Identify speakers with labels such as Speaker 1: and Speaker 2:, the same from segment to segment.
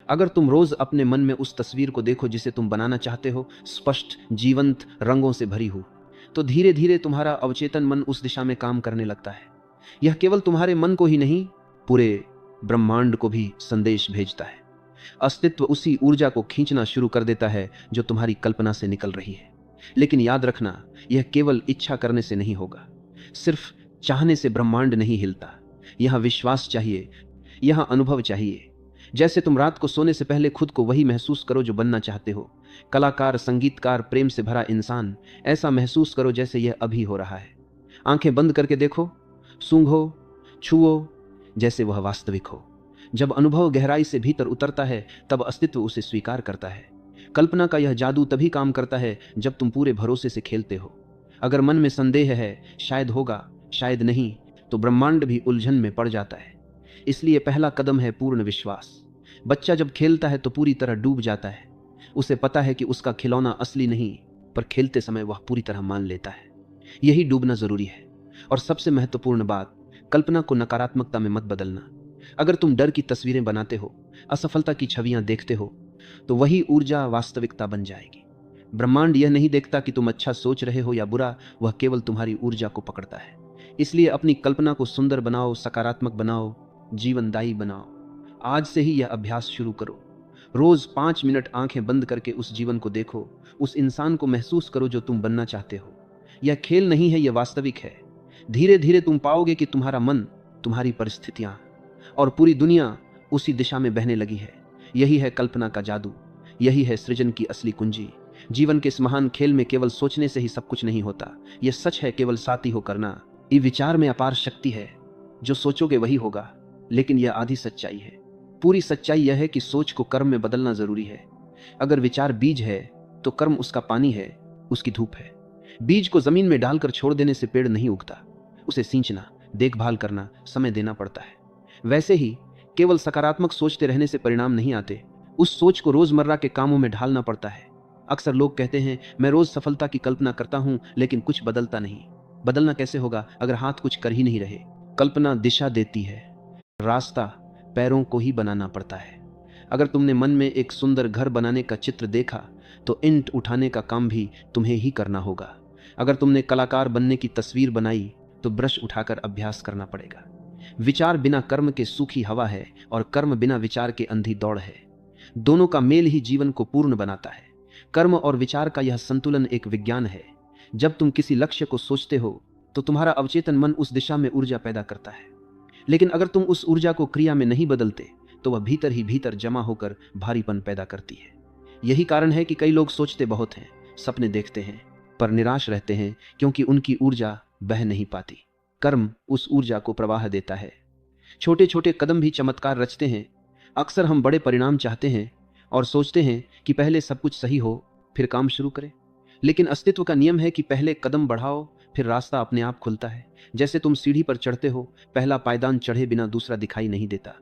Speaker 1: अगर तुम रोज अपने मन में उस तस्वीर को देखो जिसे तुम बनाना चाहते हो, स्पष्ट, जीवंत, रंगों से भरी हो, तो धीरे धीरे तुम्हारा अवचेतन मन उस दिशा में काम करने लगता है। यह केवल तुम्हारे मन को ही नहीं, पूरे ब्रह्मांड को भी संदेश भेजता है। अस्तित्व उसी ऊर्जा को खींचना शुरू कर देता है जो तुम्हारी कल्पना से निकल रही है। लेकिन याद रखना, यह केवल इच्छा करने से नहीं होगा। सिर्फ चाहने से ब्रह्मांड नहीं हिलता। यहां विश्वास चाहिए, यहां अनुभव चाहिए। जैसे तुम रात को सोने से पहले खुद को वही महसूस करो जो बनना चाहते हो, कलाकार, संगीतकार, प्रेम से भरा इंसान, ऐसा महसूस करो जैसे यह अभी हो रहा है। आंखें बंद करके देखो, सूंघो, छुओ, जैसे वह वास्तविक हो। जब अनुभव गहराई से भीतर उतरता है, तब अस्तित्व उसे स्वीकार करता है। कल्पना का यह जादू तभी काम करता है जब तुम पूरे भरोसे से खेलते हो। अगर मन में संदेह है, शायद होगा, शायद नहीं, तो ब्रह्मांड भी उलझन में पड़ जाता है। इसलिए पहला कदम है पूर्ण विश्वास। बच्चा जब खेलता है तो पूरी तरह डूब जाता है। उसे पता है कि उसका खिलौना असली नहीं, पर खेलते समय वह पूरी तरह मान लेता है। यही डूबना जरूरी है। और सबसे महत्वपूर्ण बात, कल्पना को नकारात्मकता में मत बदलना। अगर तुम डर की तस्वीरें बनाते हो, असफलता की छवियां देखते हो, तो वही ऊर्जा वास्तविकता बन जाएगी। ब्रह्मांड यह नहीं देखता कि तुम अच्छा सोच रहे हो या बुरा, वह केवल तुम्हारी ऊर्जा को पकड़ता है। इसलिए अपनी कल्पना को सुंदर बनाओ, सकारात्मक बनाओ, जीवनदायी बनाओ। आज से ही यह अभ्यास शुरू करो। रोज 5 मिनट आंखें बंद करके उस जीवन को देखो, उस इंसान को महसूस करो जो तुम बनना चाहते हो। यह खेल नहीं है, यह वास्तविक है। धीरे धीरे तुम पाओगे कि तुम्हारा मन, तुम्हारी परिस्थितियां और पूरी दुनिया उसी दिशा में बहने लगी है। यही है कल्पना का जादू, यही है सृजन की असली कुंजी। जीवन के इस महान खेल में केवल सोचने से ही सब कुछ नहीं होता। यह सच है, केवल साथी हो करना। ये विचार में अपार शक्ति है। जो सोचोगे वही होगा। लेकिन यह आधी सच्चाई है। पूरी सच्चाई यह है कि सोच को कर्म में बदलना जरूरी है। अगर विचार बीज है तो कर्म उसका पानी है, उसकी धूप है। बीज को जमीन में डालकर छोड़ देने से पेड़ नहीं उगता। उसे सींचना, देखभाल करना, समय देना पड़ता है। वैसे ही केवल सकारात्मक सोचते रहने से परिणाम नहीं आते। उस सोच को रोजमर्रा के कामों में ढालना पड़ता है। अक्सर लोग कहते हैं, मैं रोज सफलता की कल्पना करता हूं लेकिन कुछ बदलता नहीं। बदलना कैसे होगा अगर हाथ कुछ कर ही नहीं रहे? कल्पना दिशा देती है, रास्ता पैरों को ही बनाना पड़ता है। अगर तुमने मन में एक सुंदर घर बनाने का चित्र देखा, तो ईंट उठाने का काम भी तुम्हें ही करना होगा। अगर तुमने कलाकार बनने की तस्वीर बनाई, तो ब्रश उठाकर अभ्यास करना पड़ेगा। विचार बिना कर्म के सूखी हवा है, और कर्म बिना विचार के अंधी दौड़ है। दोनों का मेल ही जीवन को पूर्ण बनाता है। कर्म और विचार का यह संतुलन एक विज्ञान है। जब तुम किसी लक्ष्य को सोचते हो, तो तुम्हारा अवचेतन मन उस दिशा में ऊर्जा पैदा करता है। लेकिन अगर तुम उस ऊर्जा को क्रिया में नहीं बदलते, तो वह भीतर ही भीतर जमा होकर भारीपन पैदा करती है। यही कारण है कि कई लोग सोचते बहुत हैं, सपने देखते हैं, पर निराश रहते हैं, क्योंकि उनकी ऊर्जा बह नहीं पाती। कर्म उस ऊर्जा को प्रवाह देता है। छोटे छोटे कदम भी चमत्कार रचते हैं। अक्सर हम बड़े परिणाम चाहते हैं और सोचते हैं कि पहले सब कुछ सही हो, फिर काम शुरू करें। लेकिन अस्तित्व का नियम है कि पहले कदम बढ़ाओ, फिर रास्ता अपने आप खुलता है। जैसे तुम सीढ़ी पर चढ़ते हो, पहला पायदान चढ़े बिना दूसरा दिखाई नहीं देता।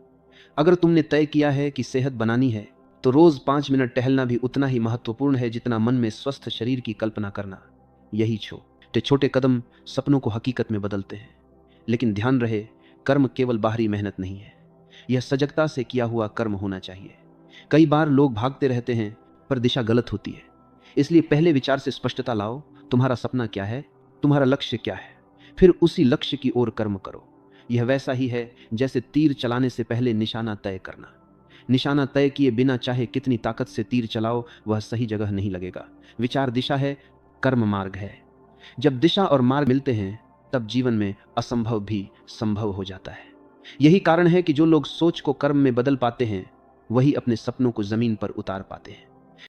Speaker 1: अगर तुमने तय किया है कि सेहत बनानी है, तो रोज 5 मिनट टहलना भी उतना ही महत्वपूर्ण है जितना मन में स्वस्थ शरीर की कल्पना करना। यही छोटे छोटे कदम सपनों को हकीकत में बदलते हैं। लेकिन ध्यान रहे, कर्म केवल बाहरी मेहनत नहीं है, यह सजगता से किया हुआ कर्म होना चाहिए। कई बार लोग भागते रहते हैं, पर दिशा गलत होती है। इसलिए पहले विचार से स्पष्टता लाओ। तुम्हारा सपना क्या है? तुम्हारा लक्ष्य क्या है? फिर उसी लक्ष्य की ओर कर्म करो। यह वैसा ही है जैसे तीर चलाने से पहले निशाना तय करना। निशाना तय किए बिना चाहे कितनी ताकत से तीर चलाओ, वह सही जगह नहीं लगेगा। विचार दिशा है, कर्म मार्ग है। जब दिशा और मार्ग मिलते हैं, तब जीवन में असंभव भी संभव हो जाता है। यही कारण है कि जो लोग सोच को कर्म में बदल पाते हैं, वही अपने सपनों को जमीन पर उतार पाते हैं।